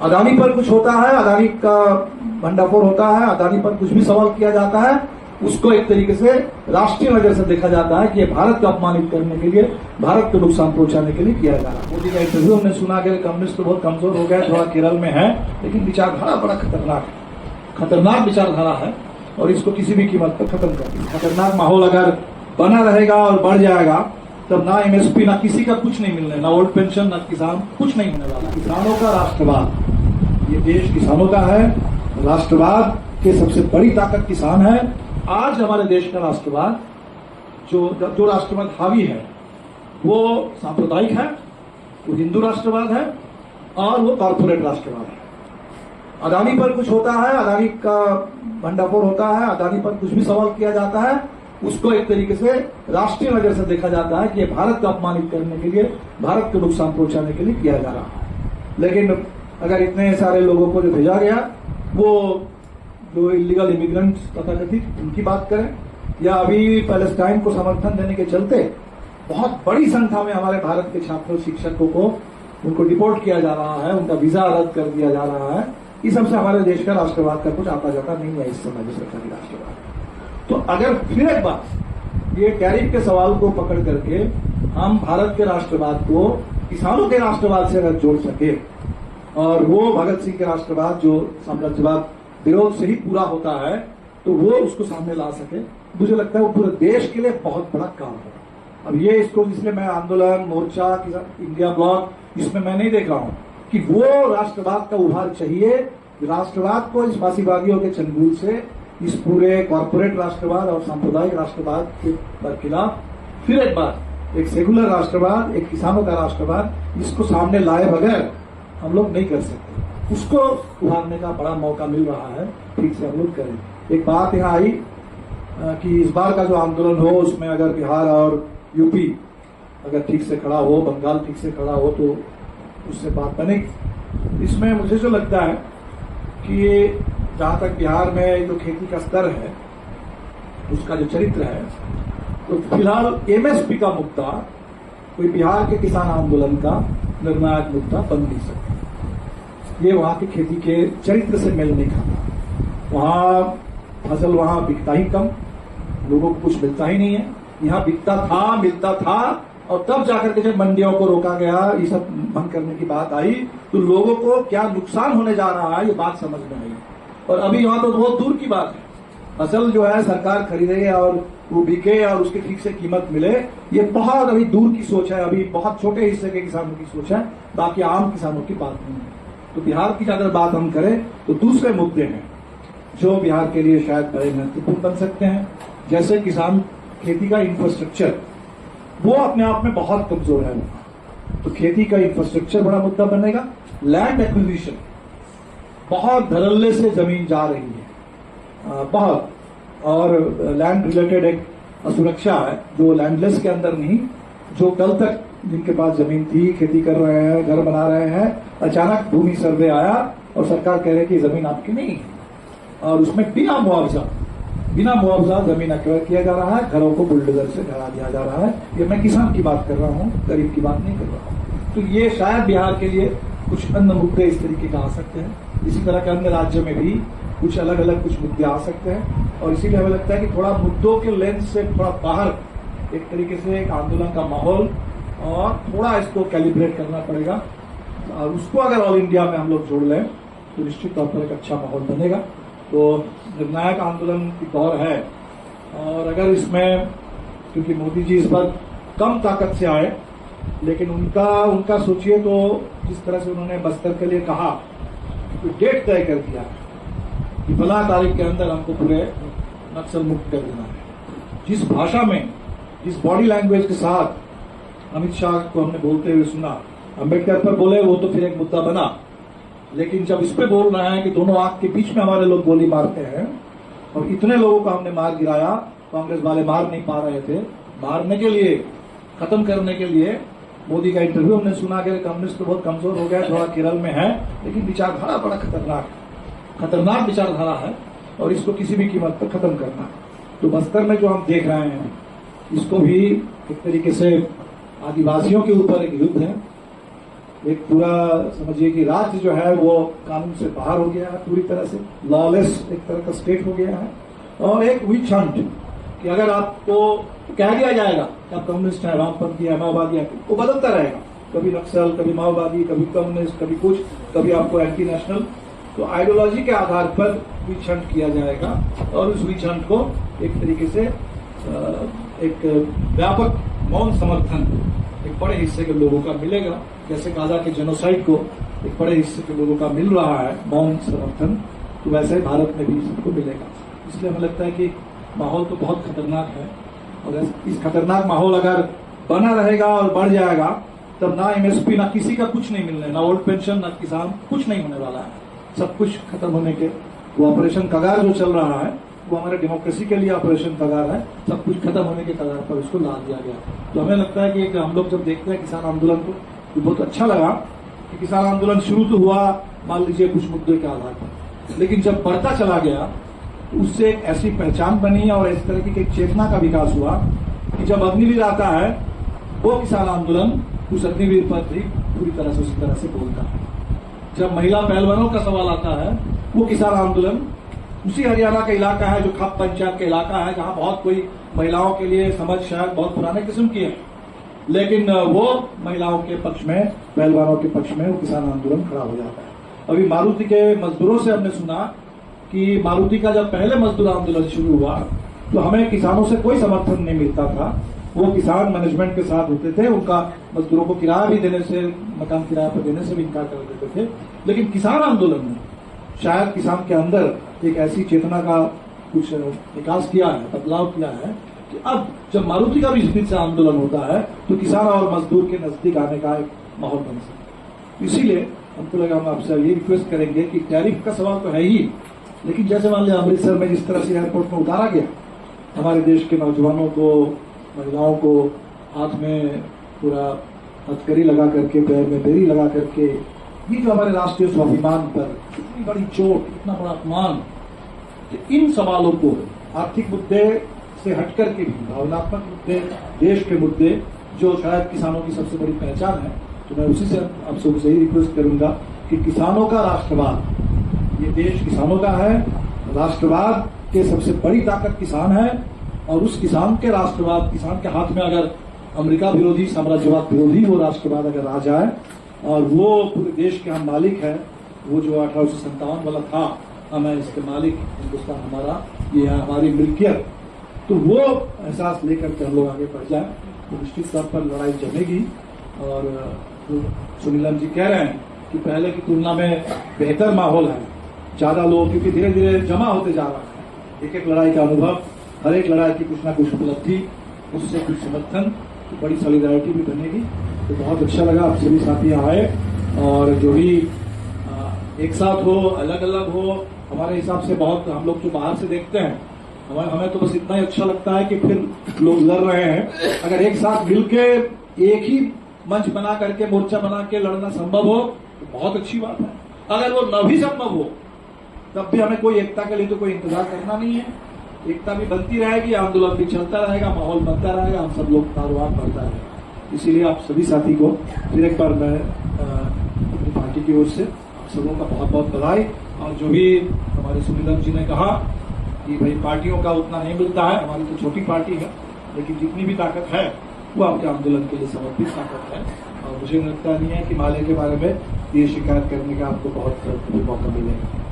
अदानी पर कुछ होता है, अदानी का भंडाफोड़ होता है, अदानी पर कुछ भी सवाल किया जाता है, उसको एक तरीके से राष्ट्रीय नजर से देखा जाता है कि ये भारत को अपमानित करने के लिए, भारत को नुकसान पहुंचाने के लिए किया जा रहा है। मोदी का इंटरव्यू हमने सुना कि कम्युनिस्ट तो बहुत कमजोर हो गए, थोड़ा केरल में है, लेकिन विचारधारा बड़ा खतरनाक है, खतरनाक विचारधारा है और इसको किसी भी कीमत पर खत्म कर। खतरनाक माहौल अगर बना रहेगा और बढ़ जाएगा तब ना एमएसपी, ना किसी का कुछ नहीं मिलने, ना ओल्ड पेंशन, ना किसान, कुछ नहीं होने वाला। किसानों का राष्ट्रवाद, ये देश किसानों का है, राष्ट्रवाद के सबसे बड़ी ताकत किसान है। आज हमारे देश का राष्ट्रवाद जो राष्ट्रवाद हावी है वो सांप्रदायिक है, वो हिंदू राष्ट्रवाद है और वो कॉर्पोरेट राष्ट्रवाद है। अदानी पर कुछ होता है, अदानी का भंडाफोड़ होता है, अदानी पर कुछ भी सवाल किया जाता है, उसको एक तरीके से राष्ट्रीय नजर से देखा जाता है कि ये भारत को अपमानित करने के लिए, भारत को नुकसान पहुंचाने के लिए किया जा रहा है। लेकिन अगर इतने सारे लोगों को जो भेजा गया, वो जो इलीगल इमिग्रेंट्स तथाकथित, उनकी बात करें, या अभी पैलेस्टाइन को समर्थन देने के चलते बहुत बड़ी संख्या में हमारे भारत के छात्रों, शिक्षकों को उनको डिपोर्ट किया जा रहा है, उनका वीजा रद्द कर दिया जा रहा है। इस सबसे हमारे देश का राष्ट्रवाद का कुछ आता जाता नहीं है इस समय, जो सरकारी राष्ट्रवाद। तो अगर फिर एक बार ये टैरिफ के सवाल को पकड़ करके हम भारत के राष्ट्रवाद को किसानों के राष्ट्रवाद से अगर जोड़ सके और वो भगत सिंह के राष्ट्रवाद जो साम्राज्यवाद विरोध से ही पूरा होता है, तो वो उसको सामने ला सके, मुझे लगता है वो पूरे देश के लिए बहुत बड़ा काम है। अब ये इसको, इसलिए मैं आंदोलन, मोर्चा, इंडिया ब्लॉक, इसमें मैं नहीं देख रहा हूं कि वो राष्ट्रवाद का उभार चाहिए। राष्ट्रवाद को इस फांसीवादियों के चंगुल से, इस पूरे कॉर्पोरेट राष्ट्रवाद और सांप्रदायिक राष्ट्रवाद के खिलाफ फिर एक बार एक सेकुलर राष्ट्रवाद, एक किसानों का राष्ट्रवाद, इसको सामने लाए बगैर हम लोग नहीं कर सकते। उसको उभारने का बड़ा मौका मिल रहा है, ठीक से हम लोग करें। एक बात यहाँ आई कि इस बार का जो आंदोलन हो उसमें अगर बिहार और यूपी अगर ठीक से खड़ा हो, बंगाल ठीक से खड़ा हो, तो उससे बात बनेगी। इसमें मुझे जो लगता है कि जहां तक बिहार में जो खेती का स्तर है, उसका जो चरित्र है, तो फिलहाल एमएसपी का मुद्दा कोई बिहार के किसान आंदोलन का निर्णायक मुद्दा बन नहीं सकता। ये वहां की खेती के चरित्र से मेल नहीं खाता। वहां फसल वहां बिकता ही कम, लोगों को कुछ मिलता ही नहीं है। यहाँ बिकता था, मिलता था, और तब जाकर के जब मंडियों को रोका गया, ये सब बंद करने की बात आई, तो लोगों को क्या नुकसान होने जा रहा है ये बात समझ में आई। और अभी यहाँ तो बहुत दूर की बात है, फसल जो है सरकार खरीदे और वो बिके और उसकी ठीक से कीमत मिले, ये बहुत अभी दूर की सोच है, अभी बहुत छोटे हिस्से के किसानों की सोच है, बाकी आम किसानों की बात नहीं है। तो बिहार की अगर बात हम करें तो दूसरे मुद्दे हैं जो बिहार के लिए शायद बड़े महत्वपूर्ण बन सकते हैं, जैसे किसान खेती का इंफ्रास्ट्रक्चर, वो अपने आप में बहुत कमजोर है, तो खेती का इंफ्रास्ट्रक्चर बड़ा मुद्दा बनेगा। लैंड एक्विजिशन, बहुत धड़ल्ले से जमीन जा रही है, बहुत, और लैंड रिलेटेड एक असुरक्षा है जो लैंडलेस के अंदर नहीं, जो कल तक जिनके पास जमीन थी, खेती कर रहे हैं, घर बना रहे हैं, अचानक भूमि सर्वे आया और सरकार कह रही है कि जमीन आपकी नहीं है, और उसमें बिना मुआवजा जमीन एक्वायर किया जा रहा है, घरों को बुलडोजर से ढहा दिया जा रहा है। ये मैं किसान की बात कर रहा हूँ, गरीब की बात नहीं कर रहा हूँ। तो ये शायद बिहार के लिए कुछ अन्य मुद्दे इस तरीके का आ सकते हैं। इसी तरह के अन्य राज्यों में भी कुछ अलग अलग कुछ मुद्दे आ सकते हैं, और इसीलिए हमें लगता है कि थोड़ा मुद्दों के लेंस से थोड़ा बाहर एक तरीके से एक आंदोलन का माहौल और थोड़ा इसको कैलिब्रेट करना पड़ेगा। और उसको अगर ऑल इंडिया में हम लोग जोड़ लें तो निश्चित तौर पर एक अच्छा माहौल बनेगा। तो निर्णायक आंदोलन की दौर है, और अगर इसमें, क्योंकि मोदी जी इस बार कम ताकत से आए, लेकिन उनका सोचिए तो जिस तरह से उन्होंने बस्तर के लिए कहा, तो डेट तय कर दिया कि फला तारीख के अंदर हमको पूरे नक्सल मुक्त कर देना है। जिस भाषा में, जिस बॉडी लैंग्वेज के साथ अमित शाह को हमने बोलते हुए सुना, अम्बेडकर पर बोले वो तो फिर एक मुद्दा बना, लेकिन जब इस पे बोल रहे हैं कि दोनों आंख के बीच में हमारे लोग गोली मारते हैं और इतने लोगों को हमने मार गिराया, कांग्रेस वाले मार नहीं पा रहे थे, मारने के लिए, खत्म करने के लिए मोदी का इंटरव्यू हमने सुना कि कम्युनिस्ट तो बहुत कमजोर हो गया, थोड़ा केरल में है, लेकिन विचारधारा बड़ा खतरनाक विचारधारा है, और इसको किसी भी कीमत पर खत्म करना है। तो बस्तर में जो हम देख रहे हैं, इसको भी एक तरीके से आदिवासियों के ऊपर एक युद्ध है, एक पूरा समझिए कि राज्य जो है वो कानून से बाहर हो गया है, पूरी तरह से लॉलेस एक तरह का स्टेट हो गया है। और एक विच हंट कि अगर आपको कह दिया जाएगा कि आप कम्युनिस्ट है, वामपंथी है, माओवादी है, वो बदलता रहेगा, कभी नक्सल, कभी माओवादी, कभी कम्युनिस्ट, कभी कुछ, कभी आपको एंटी नेशनल। तो आइडियोलॉजी के आधार पर विच हंट किया जाएगा और उस विच हंट को एक तरीके से एक व्यापक मौन समर्थन एक बड़े हिस्से के लोगों का मिलेगा। जैसे गाजा के जेनोसाइड को एक बड़े हिस्से के लोगों का मिल रहा है मौन समर्थन, तो वैसे भारत में भी सबको मिलेगा। इसलिए हमें लगता है कि माहौल तो बहुत खतरनाक है और इस खतरनाक माहौल अगर बना रहेगा और बढ़ जाएगा तब ना एमएसपी, ना किसी का कुछ नहीं मिलने, ना ओल्ड पेंशन, ना किसान, कुछ नहीं होने वाला है। सब कुछ खत्म होने के वो ऑपरेशन कगार जो चल रहा है वो हमारे डेमोक्रेसी के लिए ऑपरेशन कगार है, सब कुछ खत्म होने के कगार पर उसको ला दिया गया। तो हमें लगता है कि हम लोग जब देखते हैं किसान आंदोलन को तो बहुत अच्छा लगा कि किसान आंदोलन शुरू तो हुआ मान लीजिए कुछ मुद्दे के आधार पर, लेकिन जब बढ़ता चला गया तो उससे एक ऐसी पहचान बनी और इस तरह की एक चेतना का विकास हुआ कि जब अग्निवीर आता है वो किसान आंदोलन उस अग्निवीर पर भी पूरी तरह से उसी तरह से बोलता है। जब महिला पहलवानों का सवाल आता है वो किसान आंदोलन उसी हरियाणा का इलाका है जो खप पंचायत का इलाका है, जहां बहुत कोई महिलाओं के लिए समझ शायद बहुत पुराने किस्म की है, लेकिन वो महिलाओं के पक्ष में, पहलवानों के पक्ष में वो किसान आंदोलन खड़ा हो जाता है। अभी मारुति के मजदूरों से हमने सुना कि मारुति का जब पहले मजदूर आंदोलन शुरू हुआ तो हमें किसानों से कोई समर्थन नहीं मिलता था। वो किसान मैनेजमेंट के साथ होते थे, उनका मजदूरों को किराया भी देने से, मकान किराया पर देने से भी इनकार कर देते थे। लेकिन किसान आंदोलन में शायद किसान के अंदर एक ऐसी चेतना का कुछ विकास किया है, बदलाव किया है कि अब जब मारुति का भी इस बीच से आंदोलन होता है तो किसान और मजदूर के नजदीक आने का एक माहौल बन सकता है। इसीलिए हमको लगा हम आपसे ये रिक्वेस्ट करेंगे कि टैरिफ का सवाल तो है ही, लेकिन जैसे मान लिया अमृतसर में जिस तरह से एयरपोर्ट में उतारा गया, हमारे देश के नौजवानों को, महिलाओं को हाथ में पूरा हथकड़ी लगा करके, पैर में बेड़ी लगा करके, ये जो हमारे राष्ट्रीय स्वाभिमान पर इतनी बड़ी चोट, इतना बड़ा अपमान, कि इन सवालों को आर्थिक मुद्दे से हट करके भी भावनात्मक मुद्दे, देश के मुद्दे जो शायद किसानों की सबसे बड़ी पहचान है, तो मैं उसी से आप सबसे यही रिक्वेस्ट करूंगा कि किसानों का राष्ट्रवाद, ये देश किसानों का है, राष्ट्रवाद के सबसे बड़ी ताकत किसान है और उस किसान के राष्ट्रवाद, किसान के हाथ में अगर अमेरिका विरोधी, साम्राज्यवाद विरोधी वो राष्ट्रवाद अगर आ जाए और वो पूरे देश के हम मालिक है, वो जो 1857 वाला था, हम है इसके मालिक, हिंदुस्तान हमारा, ये है हमारी मिल्कियत, तो वो एहसास लेकर के हम लोग आगे बढ़ जाए तो निश्चित तौर पर लड़ाई जमेगी। और तो सुनीलम जी कह रहे हैं कि पहले की तुलना में बेहतर माहौल है, ज्यादा लोग क्योंकि धीरे धीरे जमा होते जा रहा है, एक एक लड़ाई का अनुभव, हर एक लड़ाई की कुछ ना कुछ उपलब्धि, उससे कुछ समर्थन, तो बड़ी सॉलिडारिटी भी बनेगी। तो बहुत अच्छा लगा आप सभी साथी यहाँ आए और जो भी एक साथ हो, अलग अलग हो, हमारे हिसाब से बहुत, हम लोग जो बाहर से देखते हैं हमें तो बस इतना ही अच्छा लगता है कि फिर लोग लड़ रहे हैं, अगर एक साथ मिलके एक ही मंच बना करके, मोर्चा बना के लड़ना संभव हो तो बहुत अच्छी बात है। अगर वो न भी संभव हो तब भी हमें कोई एकता के लिए तो कोई इंतजार करना नहीं है, एकता भी बनती रहेगी, आंदोलन भी चलता रहेगा, माहौल बनता रहेगा, हम सब लोग कारोबार बढ़ता रहेगा। इसीलिए आप सभी साथी को फिर एक बार मैं अपनी पार्टी की ओर से आप सबों का बहुत बहुत बधाई। और जो भी हमारे सुनीलम जी ने कहा कि भाई पार्टियों का उतना नहीं मिलता है, हमारी तो छोटी पार्टी है, लेकिन जितनी भी ताकत है वो आपके आंदोलन के लिए समर्पित ताकत है। और मुझे लगता नहीं है कि माले के बारे में ये शिकायत करने का आपको बहुत मौका मिलेगा।